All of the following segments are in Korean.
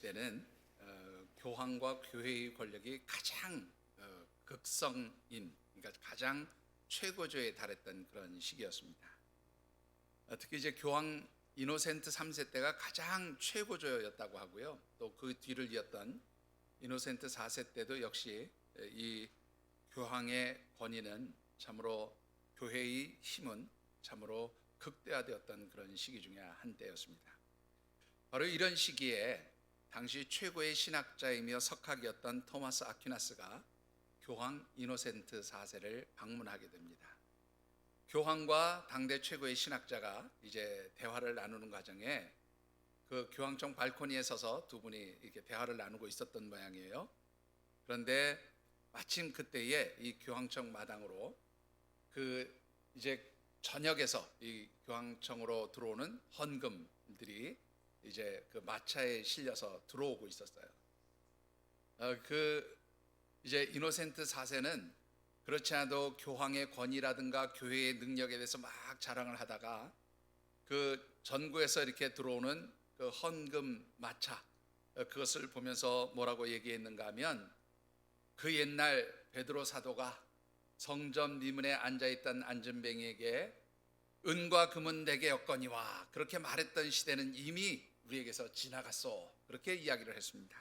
때는 교황과 교회의 권력이 가장 극성인, 그러니까 가장 최고조에 달했던 그런 시기였습니다. 특히 이제 교황 이노센트 3세 때가 가장 최고조였다고 하고요. 또 그 뒤를 이었던 이노센트 4세 때도 역시 이 교황의 권위는 참으로, 교회의 힘은 참으로 극대화되었던 그런 시기 중에 한때였습니다. 바로 이런 시기에 당시 최고의 신학자이며 석학이었던 토마스 아퀴나스가 교황 이노센트 4세를 방문하게 됩니다. 교황과 당대 최고의 신학자가 이제 대화를 나누는 과정에 그 교황청 발코니에 서서 두 분이 이렇게 대화를 나누고 있었던 모양이에요. 그런데 마침 그때에 이 교황청 마당으로 그 이제 저녁에서 이 교황청으로 들어오는 헌금들이 이제 그 마차에 실려서 들어오고 있었어요. 그 이제 이노센트 4세는 그렇지 않아도 교황의 권위라든가 교회의 능력에 대해서 막 자랑을 하다가 그 전구에서 이렇게 들어오는 그 헌금 마차, 그것을 보면서 뭐라고 얘기했는가 하면, 그 옛날 베드로 사도가 성전 미문에 앉아있던 안전뱅이에게 은과 금은 내게 였거니와 그렇게 말했던 시대는 이미 우리에게서 지나갔소, 그렇게 이야기를 했습니다.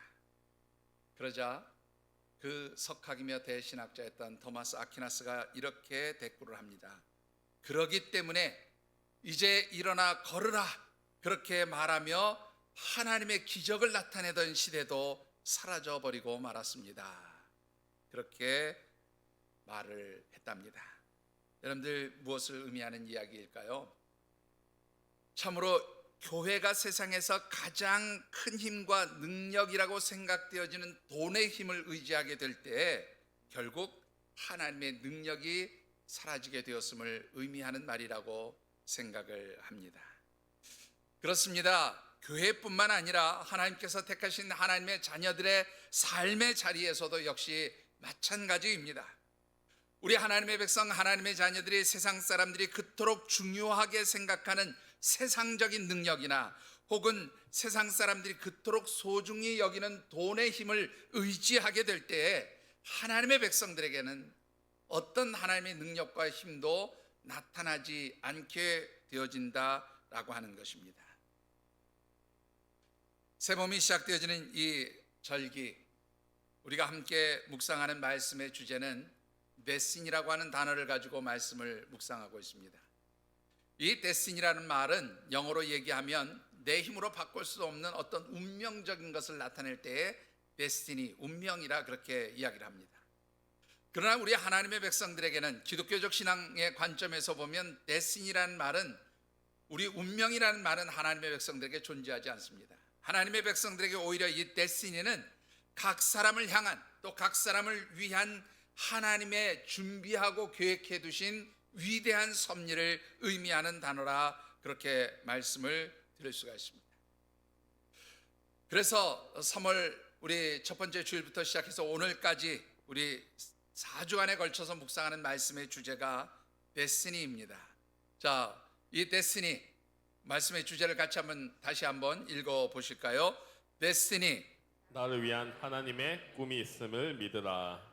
그러자 그 석학이며 대신학자였던 토마스 아퀴나스가 이렇게 대꾸를 합니다. 그러기 때문에 이제 일어나 걸으라, 그렇게 말하며 하나님의 기적을 나타내던 시대도 사라져버리고 말았습니다. 그렇게 말을 했답니다. 여러분들, 무엇을 의미하는 이야기일까요? 참으로 교회가 세상에서 가장 큰 힘과 능력이라고 생각되어지는 돈의 힘을 의지하게 될 때 결국 하나님의 능력이 사라지게 되었음을 의미하는 말이라고 생각을 합니다. 그렇습니다. 교회뿐만 아니라 하나님께서 택하신 하나님의 자녀들의 삶의 자리에서도 역시 마찬가지입니다. 우리 하나님의 백성, 하나님의 자녀들이 세상 사람들이 그토록 중요하게 생각하는 세상적인 능력이나 혹은 세상 사람들이 그토록 소중히 여기는 돈의 힘을 의지하게 될 때에 하나님의 백성들에게는 어떤 하나님의 능력과 힘도 나타나지 않게 되어진다라고 하는 것입니다. 새봄이 시작되어지는 이 절기, 우리가 함께 묵상하는 말씀의 주제는 데스티니라고 하는 단어를 가지고 말씀을 묵상하고 있습니다. 이 데스티니라는 말은 영어로 얘기하면 내 힘으로 바꿀 수 없는 어떤 운명적인 것을 나타낼 때에 데스티니, 운명이라 그렇게 이야기를 합니다. 그러나 우리 하나님의 백성들에게는 기독교적 신앙의 관점에서 보면 데스티니라는 말은, 우리 운명이라는 말은 하나님의 백성들에게 존재하지 않습니다. 하나님의 백성들에게 오히려 이 데스티니는 각 사람을 향한, 또 각 사람을 위한 하나님의 준비하고 계획해 두신 위대한 섭리를 의미하는 단어라, 그렇게 말씀을 드릴 수가 있습니다. 그래서 3월 우리 첫 번째 주일부터 시작해서 오늘까지 우리 4주간에 걸쳐서 묵상하는 말씀의 주제가 데스티니입니다. 자, 이 데스티니 말씀의 주제를 같이 다시 한번 읽어 보실까요? 데스티니, 나를 위한 하나님의 꿈이 있음을 믿으라.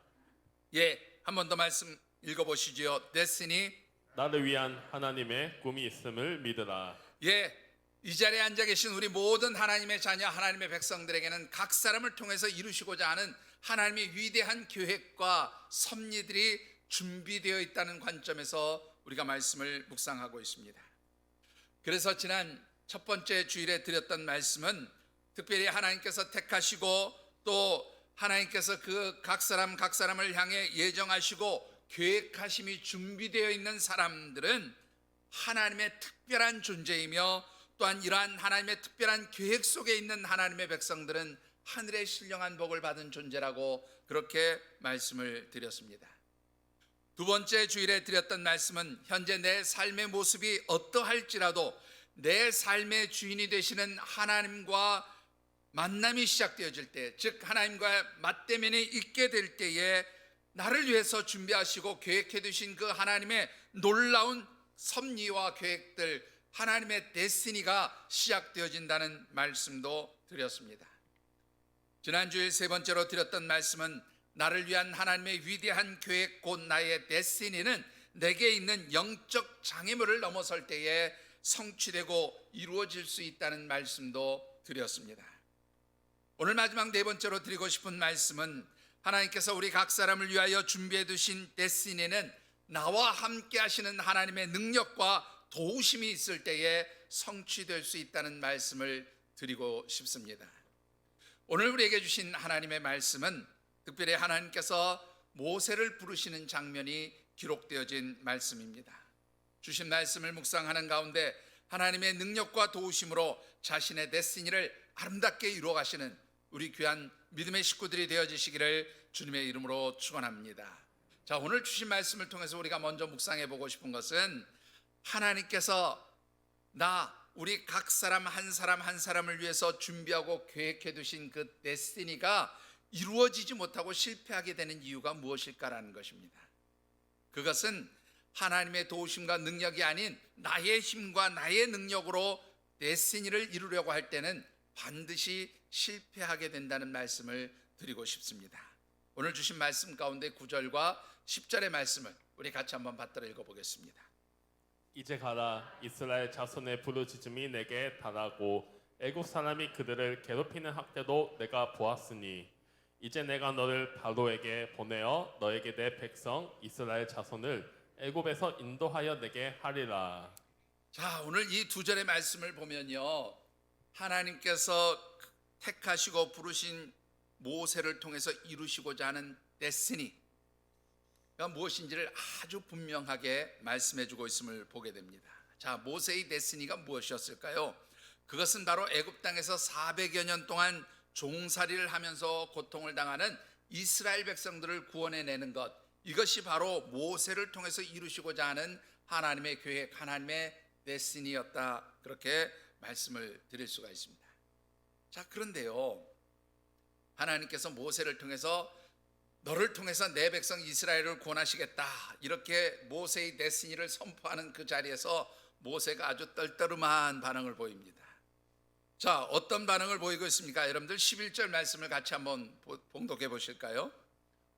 예, 한 번 더 말씀 읽어보시죠. 데스티니, 나를 위한 하나님의 꿈이 있음을 믿으라. 예, 이 자리에 앉아 계신 우리 모든 하나님의 자녀, 하나님의 백성들에게는 각 사람을 통해서 이루시고자 하는 하나님의 위대한 계획과 섭리들이 준비되어 있다는 관점에서 우리가 말씀을 묵상하고 있습니다. 그래서 지난 첫 번째 주일에 드렸던 말씀은 특별히 하나님께서 택하시고 또 하나님께서 그 각 사람을 향해 예정하시고 계획하심이 준비되어 있는 사람들은 하나님의 특별한 존재이며, 또한 이러한 하나님의 특별한 계획 속에 있는 하나님의 백성들은 하늘의 신령한 복을 받은 존재라고 그렇게 말씀을 드렸습니다. 두 번째 주일에 드렸던 말씀은 현재 내 삶의 모습이 어떠할지라도 내 삶의 주인이 되시는 하나님과 만남이 시작되어질 때, 즉 하나님과 맞대면에 있게 될 때에 나를 위해서 준비하시고 계획해 두신 그 하나님의 놀라운 섭리와 계획들, 하나님의 데스티니가 시작되어진다는 말씀도 드렸습니다. 지난주일 세 번째로 드렸던 말씀은 나를 위한 하나님의 위대한 계획 곧 나의 데스티니는 내게 있는 영적 장애물을 넘어설 때에 성취되고 이루어질 수 있다는 말씀도 드렸습니다. 오늘 마지막 네 번째로 드리고 싶은 말씀은 하나님께서 우리 각 사람을 위하여 준비해 두신 데스티니는 나와 함께 하시는 하나님의 능력과 도우심이 있을 때에 성취될 수 있다는 말씀을 드리고 싶습니다. 오늘 우리에게 주신 하나님의 말씀은 특별히 하나님께서 모세를 부르시는 장면이 기록되어진 말씀입니다. 주신 말씀을 묵상하는 가운데 하나님의 능력과 도우심으로 자신의 데스티니를 아름답게 이루어 가시는 우리 귀한 믿음의 식구들이 되어지시기를 주님의 이름으로 축원합니다. 자, 오늘 주신 말씀을 통해서 우리가 먼저 묵상해 보고 싶은 것은 하나님께서 우리 각 사람 한 사람을 위해서 준비하고 계획해 두신 그 데스티니가 이루어지지 못하고 실패하게 되는 이유가 무엇일까라는 것입니다. 그것은 하나님의 도우심과 능력이 아닌 나의 힘과 나의 능력으로 데스티니를 이루려고 할 때는 반드시 실패하게 된다는 말씀을 드리고 싶습니다. 오늘 주신 말씀 가운데 9절과 10절의 말씀을 우리 같이 한번 받들어 읽어보겠습니다. 이제 가라. 이스라엘 자손의 부르짖음이 내게 달하고 애굽 사람이 그들을 괴롭히는 학대도 내가 보았으니 이제 내가 너를 바로에게 보내어 너에게 내 백성 이스라엘 자손을 애굽에서 인도하여 내게 하리라. 자, 오늘 이 두 절의 말씀을 보면요, 하나님께서 택하시고 부르신 모세를 통해서 이루시고자 하는 데스티니가 무엇인지를 아주 분명하게 말씀해주고 있음을 보게 됩니다. 자, 모세의 데스티니가 무엇이었을까요? 그것은 바로 애굽 땅에서 400여 년 동안 종살이를 하면서 고통을 당하는 이스라엘 백성들을 구원해내는 것, 이것이 바로 모세를 통해서 이루시고자 하는 하나님의 계획, 하나님의 데스티니였다, 그렇게 말씀을 드릴 수가 있습니다. 자, 그런데요, 하나님께서 모세를 통해서 너를 통해서 내 백성 이스라엘을 구원하시겠다, 이렇게 모세의 데스티니를 선포하는 그 자리에서 모세가 아주 떨떠름한 반응을 보입니다. 자, 어떤 반응을 보이고 있습니까? 여러분들 11절 말씀을 같이 한번 봉독해 보실까요?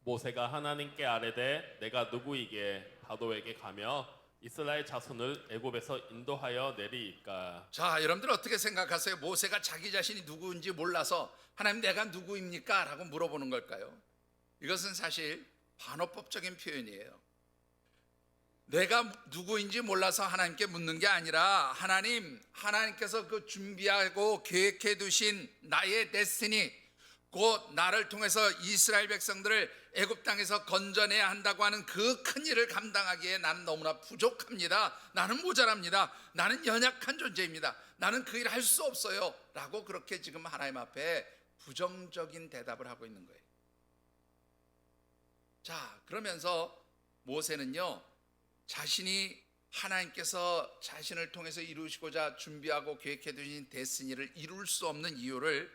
모세가 하나님께 아뢰되 내가 누구이게 바로에게 가며 이스라엘 자손을 애굽에서 인도하여 내리이까. 자, 여러분들 어떻게 생각하세요? 모세가 자기 자신이 누구인지 몰라서 하나님 내가 누구입니까? 라고 물어보는 걸까요? 이것은 사실 반어법적인 표현이에요. 내가 누구인지 몰라서 하나님께 묻는 게 아니라 하나님께서 그 준비하고 계획해 두신 나의 데스티니, 곧 나를 통해서 이스라엘 백성들을 애굽 땅에서 건져내야 한다고 하는 그 큰 일을 감당하기에 나는 너무나 부족합니다. 나는 모자랍니다. 나는 연약한 존재입니다. 나는 그 일을 할 수 없어요. 라고 그렇게 지금 하나님 앞에 부정적인 대답을 하고 있는 거예요. 자, 그러면서 모세는요, 자신이 하나님께서 자신을 통해서 이루시고자 준비하고 계획해 두신 데스티니를 이룰 수 없는 이유를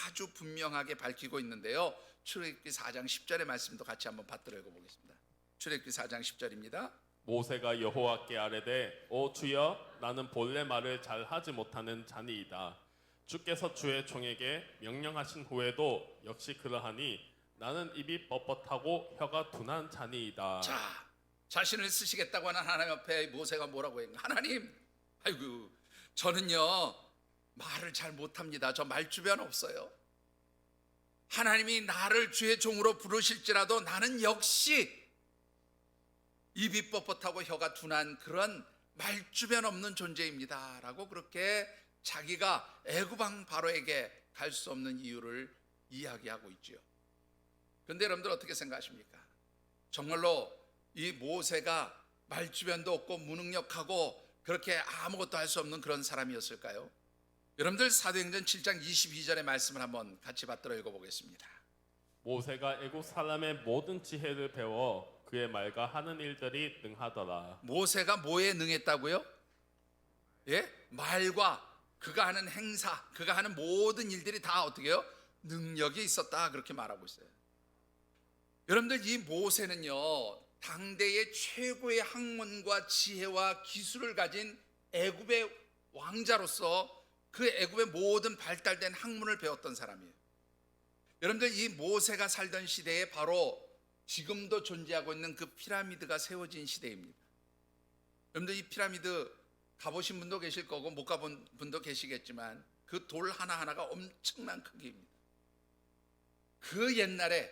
아주 분명하게 밝히고 있는데요, 출애굽기 4장 10절의 말씀도 같이 한번 받들어 읽어보겠습니다. 출애굽기 4장 10절입니다. 모세가 여호와께 아뢰되 오 주여 나는 본래 말을 잘 하지 못하는 자니이다. 주께서 주의 종에게 명령하신 후에도 역시 그러하니 나는 입이 뻣뻣하고 혀가 둔한 자니이다. 자, 자신을 쓰시겠다고 하는 하나님 앞에 모세가 뭐라고 했는가? 하나님, 아이고, 저는요 말을 잘 못합니다. 저 말주변 없어요. 하나님이 나를 주의 종으로 부르실지라도 나는 역시 입이 뻣뻣하고 혀가 둔한 그런 말주변 없는 존재입니다 라고 그렇게 자기가 애굽 왕 바로에게 갈 수 없는 이유를 이야기하고 있지요. 그런데 여러분들 어떻게 생각하십니까? 정말로 이 모세가 말주변도 없고 무능력하고 그렇게 아무것도 할 수 없는 그런 사람이었을까요? 여러분들 사도행전 7장 22절의 말씀을 한번 같이 받들어 읽어보겠습니다. 모세가 애굽 사람의 모든 지혜를 배워 그의 말과 하는 일들이 능하더라. 모세가 뭐에 능했다고요? 예? 말과 그가 하는 행사, 그가 하는 모든 일들이 다 어떻게 해요? 능력이 있었다, 그렇게 말하고 있어요. 여러분들 이 모세는요, 당대의 최고의 학문과 지혜와 기술을 가진 애굽의 왕자로서 그 애굽의 모든 발달된 학문을 배웠던 사람이에요. 여러분들 이 모세가 살던 시대에 바로 지금도 존재하고 있는 그 피라미드가 세워진 시대입니다. 여러분들 이 피라미드 가보신 분도 계실 거고 못 가본 분도 계시겠지만 그 돌 하나하나가 엄청난 크기입니다. 그 옛날에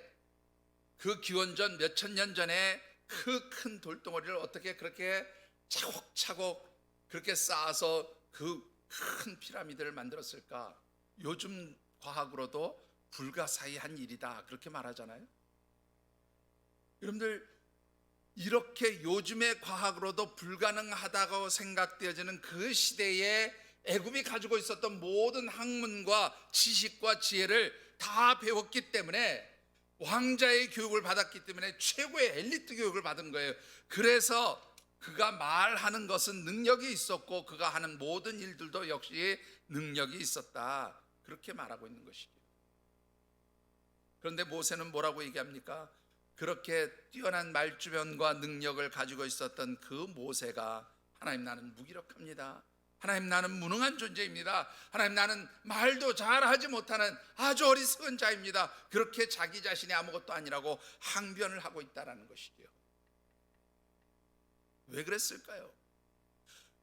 그 기원전 몇천 년 전에 그 큰 돌덩어리를 어떻게 그렇게 차곡차곡 그렇게 쌓아서 그 큰 피라미드를 만들었을까? 요즘 과학으로도 불가사의한 일이다 그렇게 말하잖아요. 여러분들 이렇게 요즘의 과학으로도 불가능하다고 생각되어지는 그 시대에 애굽이 가지고 있었던 모든 학문과 지식과 지혜를 다 배웠기 때문에 왕자의 교육을 받았기 때문에 최고의 엘리트 교육을 받은 거예요. 그래서 그가 말하는 것은 능력이 있었고 그가 하는 모든 일들도 역시 능력이 있었다 그렇게 말하고 있는 것이죠. 그런데 모세는 뭐라고 얘기합니까? 그렇게 뛰어난 말주변과 능력을 가지고 있었던 그 모세가 하나님 나는 무기력합니다. 하나님 나는 무능한 존재입니다. 하나님 나는 말도 잘하지 못하는 아주 어리석은 자입니다. 그렇게 자기 자신이 아무것도 아니라고 항변을 하고 있다는 것이죠. 왜 그랬을까요?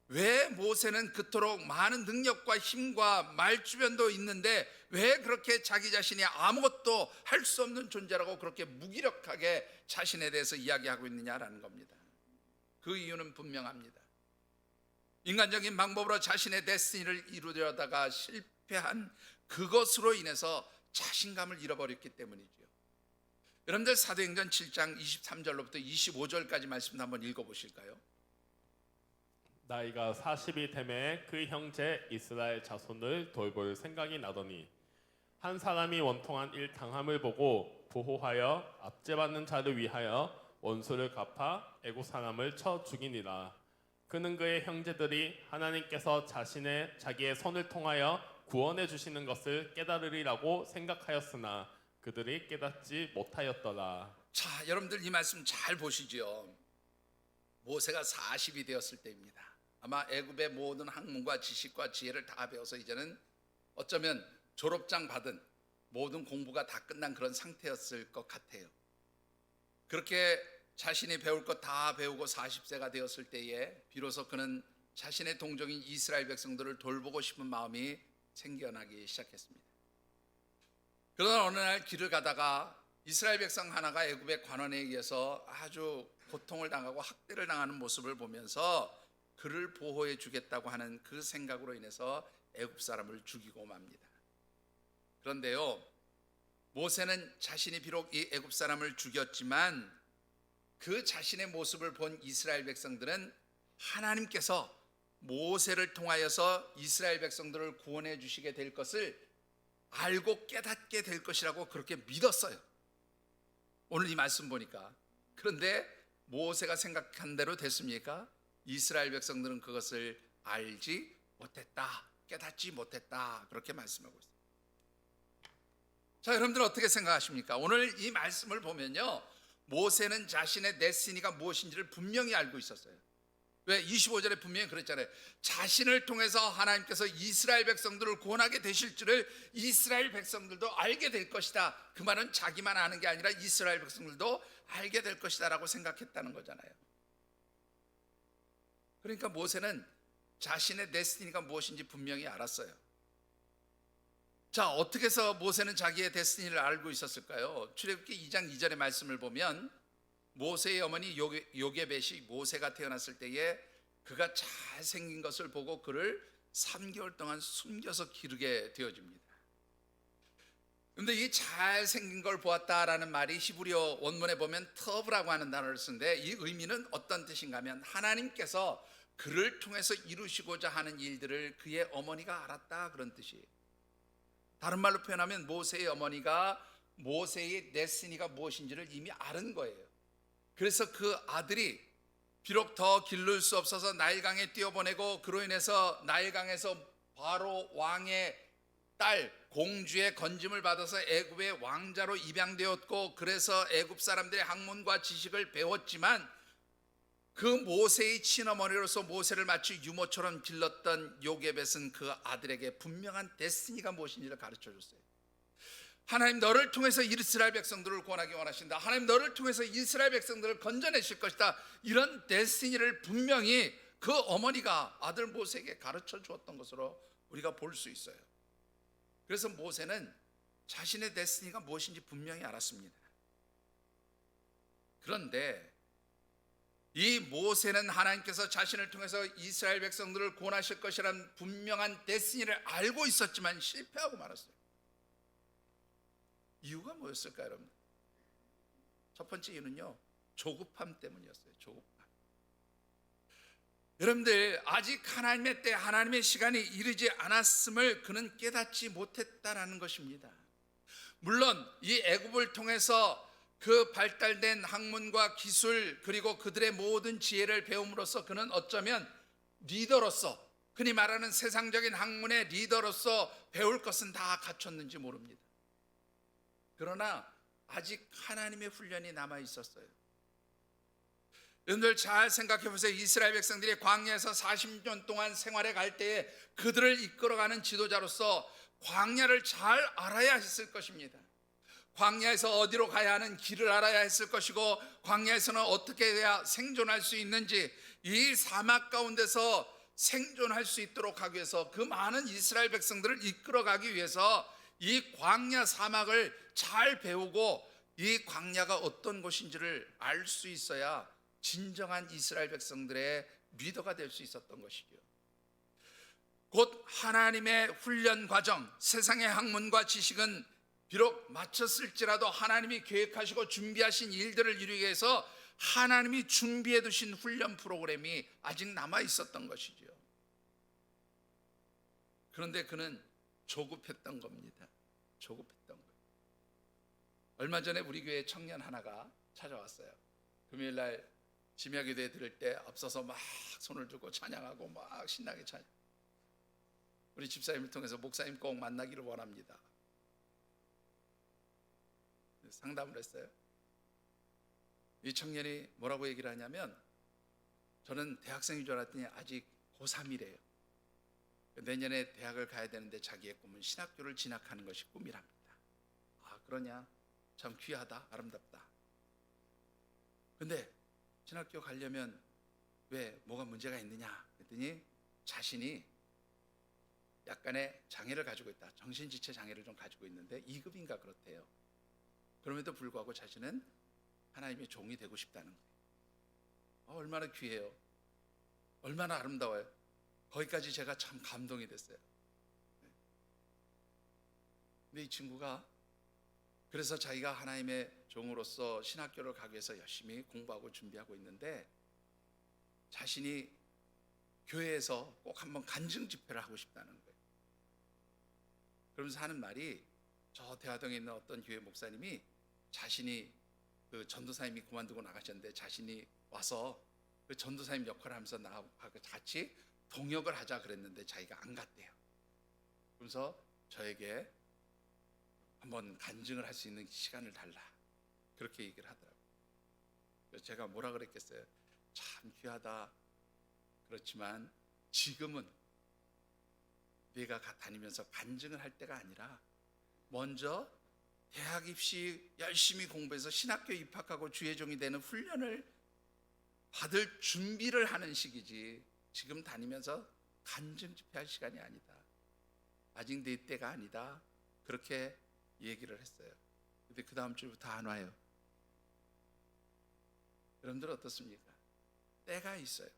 왜 모세는 그토록 많은 능력과 힘과 말주변도 있는데 왜 그렇게 자기 자신이 아무것도 할 수 없는 존재라고 그렇게 무기력하게 자신에 대해서 이야기하고 있느냐라는 겁니다. 그 이유는 분명합니다. 인간적인 방법으로 자신의 데스티니를 이루려다가 실패한 그것으로 인해서 자신감을 잃어버렸기 때문이죠. 여러분들 사도행전 7장 23절로부터 25절까지 말씀 한번 읽어보실까요? 나이가 40이 되매 그 형제 이스라엘 자손을 돌볼 생각이 나더니 한 사람이 원통한 일 당함을 보고 보호하여 압제받는 자를 위하여 원수를 갚아 애국 사람을 쳐 죽이니라. 그는 그의 형제들이 하나님께서 자기의 손을 통하여 구원해 주시는 것을 깨달으리라고 생각하였으나 그들이 깨닫지 못하였더라. 자, 여러분들 이 말씀 잘 보시죠. 모세가 40이 되었을 때입니다. 아마 애굽의 모든 학문과 지식과 지혜를 다 배워서 이제는 어쩌면 졸업장 받은 모든 공부가 다 끝난 그런 상태였을 것 같아요. 그렇게 자신이 배울 것 다 배우고 40세가 되었을 때에 비로소 그는 자신의 동족인 이스라엘 백성들을 돌보고 싶은 마음이 생겨나기 시작했습니다. 그러나 어느 날 길을 가다가 이스라엘 백성 하나가 애굽의 관원에 의해서 아주 고통을 당하고 학대를 당하는 모습을 보면서 그를 보호해 주겠다고 하는 그 생각으로 인해서 애굽 사람을 죽이고 맙니다. 그런데요, 모세는 자신이 비록 이 애굽 사람을 죽였지만 그 자신의 모습을 본 이스라엘 백성들은 하나님께서 모세를 통하여서 이스라엘 백성들을 구원해 주시게 될 것을 알고 깨닫게 될 것이라고 그렇게 믿었어요. 오늘 이 말씀 보니까. 그런데 모세가 생각한 대로 됐습니까? 이스라엘 백성들은 그것을 알지 못했다, 깨닫지 못했다 그렇게 말씀하고 있습니다. 자, 여러분들 어떻게 생각하십니까? 오늘 이 말씀을 보면요, 모세는 자신의 데스티니가 무엇인지를 분명히 알고 있었어요. 왜? 25절에 분명히 그랬잖아요. 자신을 통해서 하나님께서 이스라엘 백성들을 구원하게 되실 줄을 이스라엘 백성들도 알게 될 것이다. 그 말은 자기만 아는 게 아니라 이스라엘 백성들도 알게 될 것이다 라고 생각했다는 거잖아요. 그러니까 모세는 자신의 데스티니가 무엇인지 분명히 알았어요. 자, 어떻게 해서 모세는 자기의 데스티니를 알고 있었을까요? 출애굽기 2장 2절의 말씀을 보면 모세의 어머니 요게벳이 모세가 태어났을 때에 그가 잘생긴 것을 보고 그를 3개월 동안 숨겨서 기르게 되어집니다. 그런데 이 잘생긴 걸 보았다라는 말이 히브리어 원문에 보면 터브라고 하는 단어를 쓰는데 이 의미는 어떤 뜻인가 하면 하나님께서 그를 통해서 이루시고자 하는 일들을 그의 어머니가 알았다 그런 뜻이에요. 다른 말로 표현하면 모세의 어머니가 모세의 데스티니가 무엇인지를 이미 아는 거예요. 그래서 그 아들이 비록 더 기를 수 없어서 나일강에 뛰어보내고 그로 인해서 나일강에서 바로 왕의 딸 공주의 건짐을 받아서 애굽의 왕자로 입양되었고 그래서 애굽 사람들의 학문과 지식을 배웠지만 그 모세의 친어머니로서 모세를 마치 유모처럼 길렀던 요게벳은 그 아들에게 분명한 데스티니가 무엇인지를 가르쳐 줬어요. 하나님 너를 통해서 이스라엘 백성들을 구원하기 원하신다. 하나님 너를 통해서 이스라엘 백성들을 건져내실 것이다. 이런 데스티니를 분명히 그 어머니가 아들 모세에게 가르쳐 주었던 것으로 우리가 볼 수 있어요. 그래서 모세는 자신의 데스티니가 무엇인지 분명히 알았습니다. 그런데 이 모세는 하나님께서 자신을 통해서 이스라엘 백성들을 구원하실 것이라는 분명한 데스티니를 알고 있었지만 실패하고 말았어요. 이유가 뭐였을까요, 여러분? 첫 번째 이유는요, 조급함 때문이었어요. 조급함. 여러분들, 아직 하나님의 때, 하나님의 시간이 이르지 않았음을 그는 깨닫지 못했다라는 것입니다. 물론 이 애굽을 통해서 그 발달된 학문과 기술 그리고 그들의 모든 지혜를 배움으로써 그는 어쩌면 리더로서, 흔히 말하는 세상적인 학문의 리더로서 배울 것은 다 갖췄는지 모릅니다. 그러나 아직 하나님의 훈련이 남아 있었어요. 여러분들 잘 생각해 보세요. 이스라엘 백성들이 광야에서 40년 동안 생활해 갈 때에 그들을 이끌어가는 지도자로서 광야를 잘 알아야 했을 것입니다. 광야에서 어디로 가야 하는 길을 알아야 했을 것이고, 광야에서는 어떻게 해야 생존할 수 있는지, 이 사막 가운데서 생존할 수 있도록 하기 위해서, 그 많은 이스라엘 백성들을 이끌어가기 위해서 이 광야 사막을 잘 배우고 이 광야가 어떤 곳인지를 알 수 있어야 진정한 이스라엘 백성들의 리더가 될 수 있었던 것이죠. 곧 하나님의 훈련 과정, 세상의 학문과 지식은 비록 마쳤을지라도 하나님이 계획하시고 준비하신 일들을 이루기 위해서 하나님이 준비해 두신 훈련 프로그램이 아직 남아 있었던 것이죠. 그런데 그는 조급했던 겁니다. 조급했던 거예요. 얼마 전에 우리 교회 청년 하나가 찾아왔어요. 금요일 날 심야기도에 들을 때 앞서서 막 손을 들고 찬양하고 막 신나게 찬양. 우리 집사님을 통해서 목사님 꼭 만나기를 원합니다. 상담을 했어요. 이 청년이 뭐라고 얘기를 하냐면, 저는 대학생인 줄 알았더니 아직 고3이래요. 내년에 대학을 가야 되는데 자기의 꿈은 신학교를 진학하는 것이 꿈이랍니다. 아, 그러냐? 참 귀하다, 아름답다. 근데 신학교 가려면 왜 뭐가 문제가 있느냐 했더니 자신이 약간의 장애를 가지고 있다. 정신지체 장애를 좀 가지고 있는데 2급인가 그렇대요. 그럼에도 불구하고 자신은 하나님의 종이 되고 싶다는 거예요. 얼마나 귀해요. 얼마나 아름다워요. 거기까지 제가 참 감동이 됐어요. 근데 이 친구가 그래서 자기가 하나님의 종으로서 신학교를 가기 위해서 열심히 공부하고 준비하고 있는데, 자신이 교회에서 꼭 한번 간증 집회를 하고 싶다는 거예요. 그러면서 하는 말이, 저 대화동에 있는 어떤 교회 목사님이 자신이 그 전도사님이 그만두고 나가셨는데 자신이 와서 그 전도사님 역할을 하면서 나하고 같이 동역을 하자 그랬는데 자기가 안 갔대요. 그러면서 저에게 한번 간증을 할 수 있는 시간을 달라, 그렇게 얘기를 하더라고요. 그래서 제가 뭐라 그랬겠어요? 참 귀하다. 그렇지만 지금은 네가 다니면서 간증을 할 때가 아니라 먼저 대학 입시 열심히 공부해서 신학교 입학하고 주의 종이 되는 훈련을 받을 준비를 하는 시기지, 지금 다니면서 간증 집회할 시간이 아니다. 아직 네 때가 아니다. 그렇게 얘기를 했어요. 근데 그 다음 주부터 안 와요. 여러분들 어떻습니까? 때가 있어요.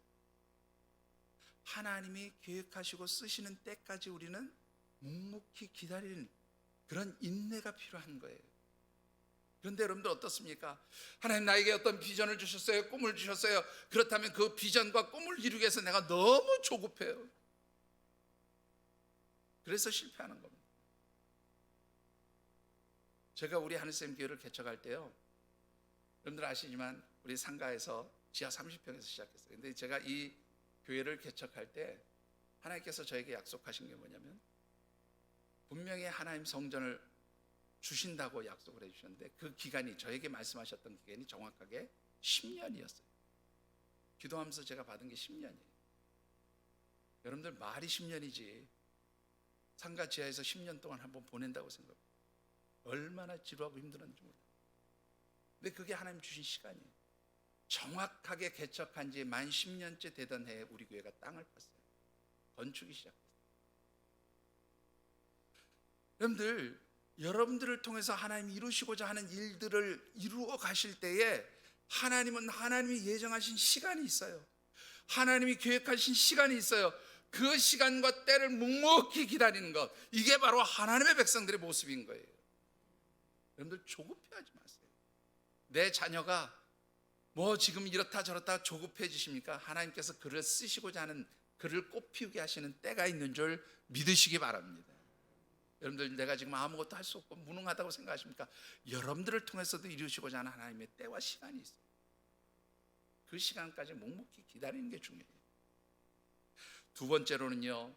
하나님이 계획하시고 쓰시는 때까지 우리는 묵묵히 기다리는 그런 인내가 필요한 거예요. 그런데 여러분들 어떻습니까? 하나님 나에게 어떤 비전을 주셨어요. 꿈을 주셨어요. 그렇다면 그 비전과 꿈을 이루기 위해서 내가 너무 조급해요. 그래서 실패하는 겁니다. 제가 우리 하늘샘 교회를 개척할 때요, 여러분들 아시지만 우리 상가에서 지하 30평에서 시작했어요. 근데 제가 이 교회를 개척할 때 하나님께서 저에게 약속하신 게 뭐냐면, 분명히 하나님 성전을 주신다고 약속을 해주셨는데 그 기간이, 저에게 말씀하셨던 기간이 정확하게 10년이었어요. 기도하면서 제가 받은 게 10년이에요. 여러분들 말이 10년이지 상가 지하에서 10년 동안 한번 보낸다고 생각해요. 얼마나 지루하고 힘들었는지 몰라요. 근데 그게 하나님 주신 시간이에요. 정확하게 개척한 지 만 10년째 되던 해에 우리 교회가 땅을 팠어요. 건축이 시작됐어요. 여러분들을 통해서 하나님이 이루시고자 하는 일들을 이루어 가실 때에 하나님은 하나님이 예정하신 시간이 있어요. 하나님이 계획하신 시간이 있어요. 그 시간과 때를 묵묵히 기다리는 것, 이게 바로 하나님의 백성들의 모습인 거예요. 여러분들 조급해하지 마세요. 내 자녀가 뭐 지금 이렇다 저렇다 조급해지십니까? 하나님께서 그를 쓰시고자 하는, 그를 꽃피우게 하시는 때가 있는 줄 믿으시기 바랍니다. 여러분들, 내가 지금 아무것도 할 수 없고 무능하다고 생각하십니까? 여러분들을 통해서도 이루시고자 하는 하나님의 때와 시간이 있어요. 그 시간까지 묵묵히 기다리는 게 중요해요. 두 번째로는요,